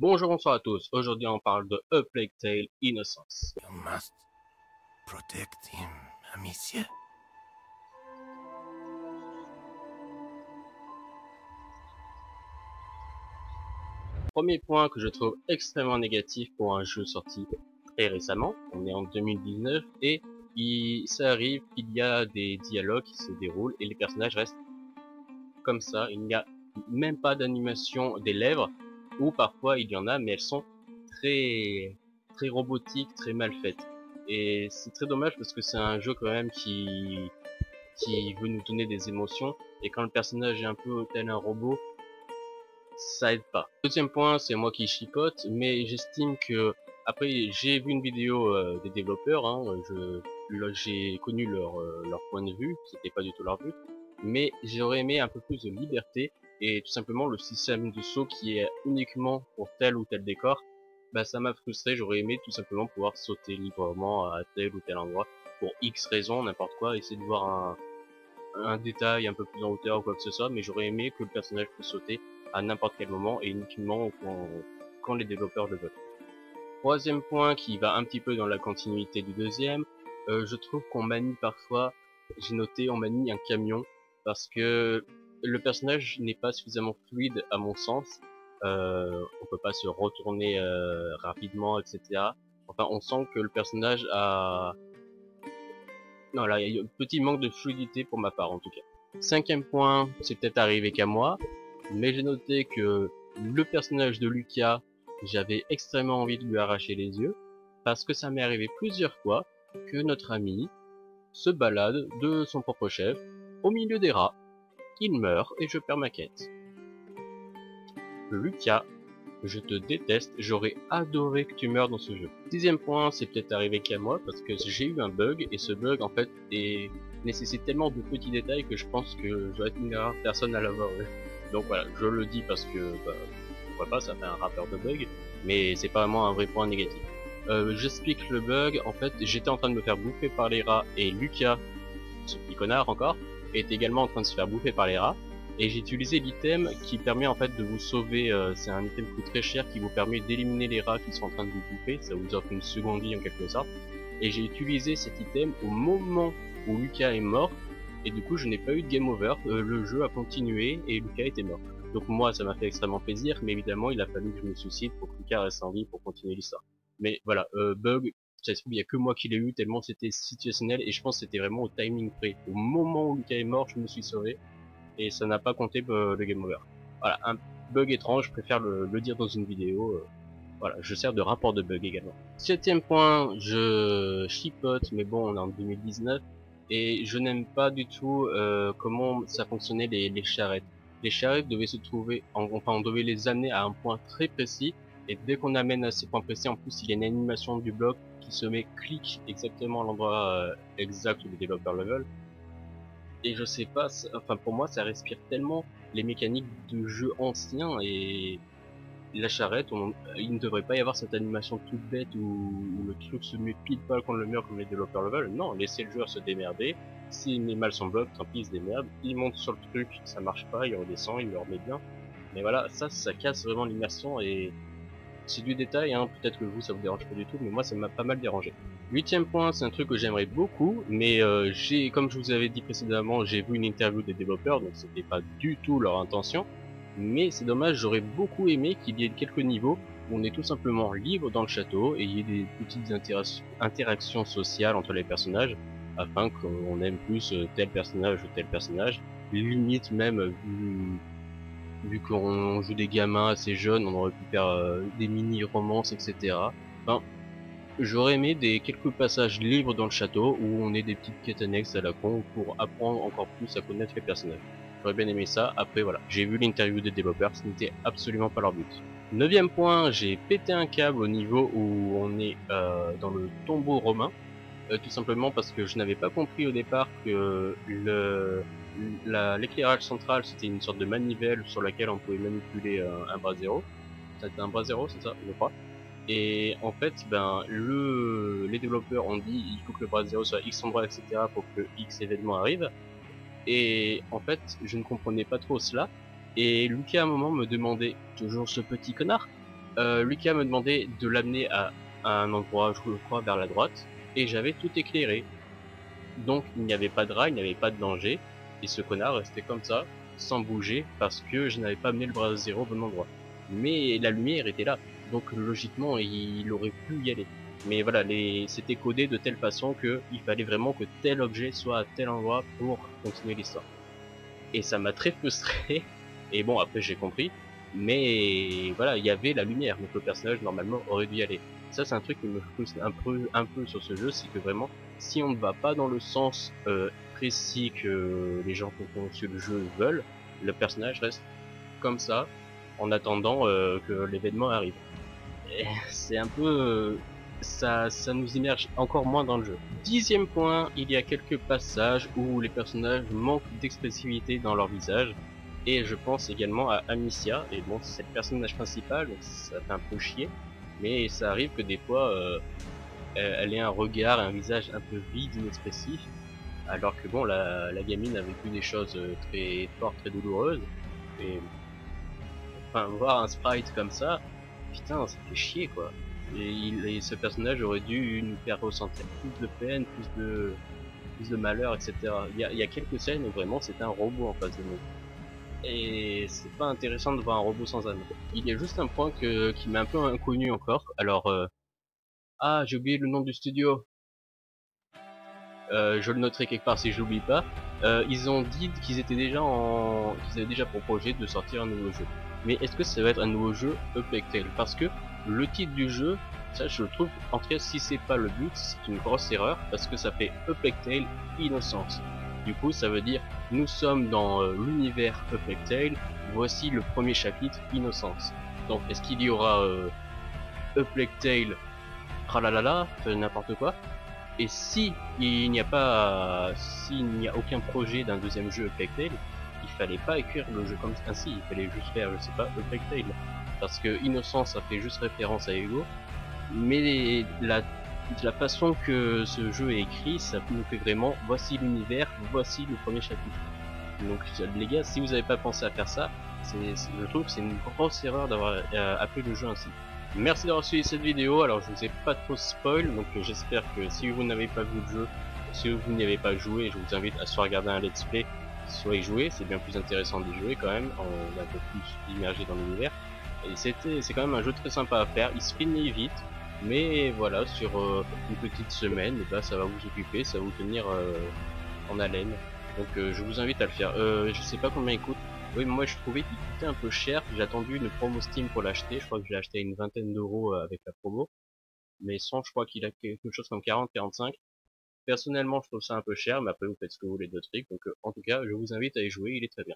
Bonjour, bonsoir à tous. Aujourd'hui, on parle de A Plague Tale Innocence. You must protect him, Amicia. Premier point que je trouve extrêmement négatif pour un jeu sorti très récemment. On est en 2019 et ça arrive qu'il y a des dialogues qui se déroulent et les personnages restent comme ça. Il n'y a même pas d'animation des lèvres, ou parfois il y en a, mais elles sont très robotiques, très mal faites. Et c'est très dommage parce que c'est un jeu quand même qui veut nous donner des émotions, et quand le personnage est un peu tel un robot, ça aide pas. Deuxième point, c'est moi qui chipote, mais j'estime que, après j'ai vu une vidéo des développeurs, j'ai connu leur point de vue, c'était pas du tout leur but, mais j'aurais aimé un peu plus de liberté, et tout simplement le système de saut qui est uniquement pour tel ou tel décor, bah ça m'a frustré. J'aurais aimé tout simplement pouvoir sauter librement à tel ou tel endroit, pour X raisons, n'importe quoi, essayer de voir un détail un peu plus en hauteur ou quoi que ce soit, mais j'aurais aimé que le personnage puisse sauter à n'importe quel moment et uniquement quand les développeurs le veulent. Troisième point qui va un petit peu dans la continuité du deuxième, je trouve qu'on manie parfois, j'ai noté, on manie un camion parce que le personnage n'est pas suffisamment fluide à mon sens. On peut pas se retourner rapidement, etc. Enfin, on sent que le personnage a... Non, là, il y a un petit manque de fluidité pour ma part, en tout cas. Cinquième point, c'est peut-être arrivé qu'à moi, mais j'ai noté que le personnage de Lucas, j'avais extrêmement envie de lui arracher les yeux, parce que ça m'est arrivé plusieurs fois que notre ami se balade de son propre chef au milieu des rats. Il meurt et je perds ma quête. Lucas, je te déteste, j'aurais adoré que tu meurs dans ce jeu. Sixième point, c'est peut-être arrivé qu'à moi, parce que j'ai eu un bug, et ce bug, en fait, nécessite tellement de petits détails que je pense que je dois être une rare personne à l'avoir eu. Donc voilà, je le dis parce que, bah, pourquoi pas, ça fait un rappeur de bug, mais c'est pas vraiment un vrai point négatif. J'explique le bug. En fait, j'étais en train de me faire bouffer par les rats, et Lucas, ce petit connard encore, est également en train de se faire bouffer par les rats. Et j'ai utilisé l'item qui permet en fait de vous sauver, c'est un item qui coûte très cher qui vous permet d'éliminer les rats qui sont en train de vous bouffer, ça vous offre une seconde vie en quelque sorte. Et j'ai utilisé cet item au moment où Lucas est mort, et du coup je n'ai pas eu de game over, le jeu a continué et Lucas était mort. Donc moi ça m'a fait extrêmement plaisir, mais évidemment il a fallu que je me suicide pour que Lucas reste en vie pour continuer l'histoire. Mais voilà, bug, ça se trouve il y a que moi qui l'ai eu tellement c'était situationnel, et je pense que c'était vraiment au timing près. Au moment où Lucas est mort, je me suis sauvé, et ça n'a pas compté le game over. Voilà, un bug étrange, je préfère le dire dans une vidéo. Voilà, je sers de rapport de bug également. Septième point, je chipote, mais bon, on est en 2019, et je n'aime pas du tout comment ça fonctionnait les charrettes. Les charrettes devaient se trouver, enfin on devait les amener à un point très précis, et dès qu'on amène à ces points précis, en plus il y a une animation du bloc qui se met clic exactement à l'endroit exact où les développeurs le veulent. Et je sais pas, enfin pour moi ça respire tellement les mécaniques de jeux anciens, et la charrette, il ne devrait pas y avoir cette animation toute bête où le truc se met pile poil contre le mur comme les développeurs le veulent. Non, laissez le joueur se démerder. S'il met mal son bloc, tant pis, il se démerde. Il monte sur le truc, ça marche pas, il redescend, il le remet bien. Mais voilà, ça casse vraiment l'immersion, et c'est du détail, hein. Peut-être que vous ça vous dérange pas du tout, mais moi ça m'a pas mal dérangé. Huitième point, c'est un truc que j'aimerais beaucoup, mais comme je vous avais dit précédemment, j'ai vu une interview des développeurs, donc c'était pas du tout leur intention. Mais c'est dommage, j'aurais beaucoup aimé qu'il y ait quelques niveaux où on est tout simplement libre dans le château, et il y ait des petites interactions sociales entre les personnages, afin qu'on aime plus tel personnage ou tel personnage. Limite même, vu qu'on joue des gamins assez jeunes, on aurait pu faire des mini-romances, etc. Enfin, j'aurais aimé quelques passages libres dans le château où on ait des petites quêtes annexes à la con pour apprendre encore plus à connaître les personnages. J'aurais bien aimé ça. Après voilà, j'ai vu l'interview des développeurs, ce n'était absolument pas leur but. Neuvième point, j'ai pété un câble au niveau où on est dans le tombeau romain. Tout simplement parce que je n'avais pas compris au départ que l'éclairage central c'était une sorte de manivelle sur laquelle on pouvait manipuler un bras zéro. C'était un bras zéro, c'est ça, je crois. Et en fait, ben les développeurs ont dit il faut que le bras zéro soit X endroit, etc. pour que X événement arrive. Et en fait, je ne comprenais pas trop cela. Et Lucas à un moment me demandait toujours ce petit connard. Lucas me demandait de l'amener à un endroit, je crois, vers la droite, et j'avais tout éclairé. Donc il n'y avait pas de rail, il n'y avait pas de danger, et ce connard restait comme ça, sans bouger, parce que je n'avais pas amené le bras zéro au bon endroit. Mais la lumière était là, donc logiquement il aurait pu y aller. Mais voilà, c'était codé de telle façon que il fallait vraiment que tel objet soit à tel endroit pour continuer l'histoire. Et ça m'a très frustré, et bon après j'ai compris, mais voilà, il y avait la lumière, donc le personnage normalement aurait dû y aller. Ça c'est un truc qui me frustre un peu sur ce jeu, c'est que vraiment, si on ne va pas dans le sens précis que les gens qui ont conçu le jeu veulent, le personnage reste comme ça, en attendant que l'événement arrive. Et c'est un peu... ça nous immerge encore moins dans le jeu. Dixième point, il y a quelques passages où les personnages manquent d'expressivité dans leur visage. Et je pense également à Amicia, et bon, c'est le personnage principal, donc ça fait un peu chier. Mais ça arrive que des fois, elle ait un regard, un visage un peu vide, inexpressif. Alors que bon, la gamine a vécu des choses très fortes, très douloureuses. Et enfin, voir un sprite comme ça, putain, ça fait chier quoi. Et ce personnage aurait dû nous faire ressentir plus de peine, plus de malheur, etc. Il y a quelques scènes où vraiment c'est un robot en face de nous. Et c'est pas intéressant de voir un robot sans âme. Il y a juste un point qui m'est un peu inconnu encore. Alors, ah, j'ai oublié le nom du studio. Je le noterai quelque part si je l'oublie pas. Ils ont dit qu'ils avaient déjà pour projet de sortir un nouveau jeu. Mais est-ce que ça va être un nouveau jeu A Plague Tale? Parce que le titre du jeu, ça je le trouve, en tout cas si c'est pas le but, c'est une grosse erreur parce que ça fait A Plague Tale Innocence. Du coup, ça veut dire nous sommes dans l'univers A Plague Tale. Voici le premier chapitre Innocence. Donc, est-ce qu'il y aura A Plague Tale, tralalala, n'importe quoi? Et si il n'y a pas, s'il n'y a aucun projet d'un deuxième jeu A Plague Tale, il fallait pas écrire le jeu comme ainsi, il fallait juste faire, je sais pas, A Plague Tale. Parce que Innocence ça fait juste référence à Ego, mais la façon que ce jeu est écrit, ça nous fait vraiment, voici l'univers, voici le premier chapitre. Donc les gars, si vous n'avez pas pensé à faire ça, je trouve que c'est une grosse erreur d'avoir appelé le jeu ainsi. Merci d'avoir suivi cette vidéo, alors je vous ai pas trop spoil, donc j'espère que si vous n'avez pas vu le jeu, si vous n'y avez pas joué, je vous invite à soit regarder un let's play, soit y jouer, c'est bien plus intéressant d'y jouer quand même, on est un peu plus immergé dans l'univers. Et c'est quand même un jeu très sympa à faire, il se finit vite, mais voilà, sur une petite semaine, et bah, ça va vous occuper, ça va vous tenir en haleine. Donc je vous invite à le faire. Je sais pas combien il coûte. Oui, moi je trouvais qu'il coûtait un peu cher. J'ai attendu une promo Steam pour l'acheter. Je crois que je l'ai acheté à une vingtaine d'euros avec la promo. Mais sans, je crois qu'il a quelque chose comme 40-45. Personnellement, je trouve ça un peu cher, mais après vous faites ce que vous voulez de trucs. Donc en tout cas, je vous invite à y jouer, il est très bien.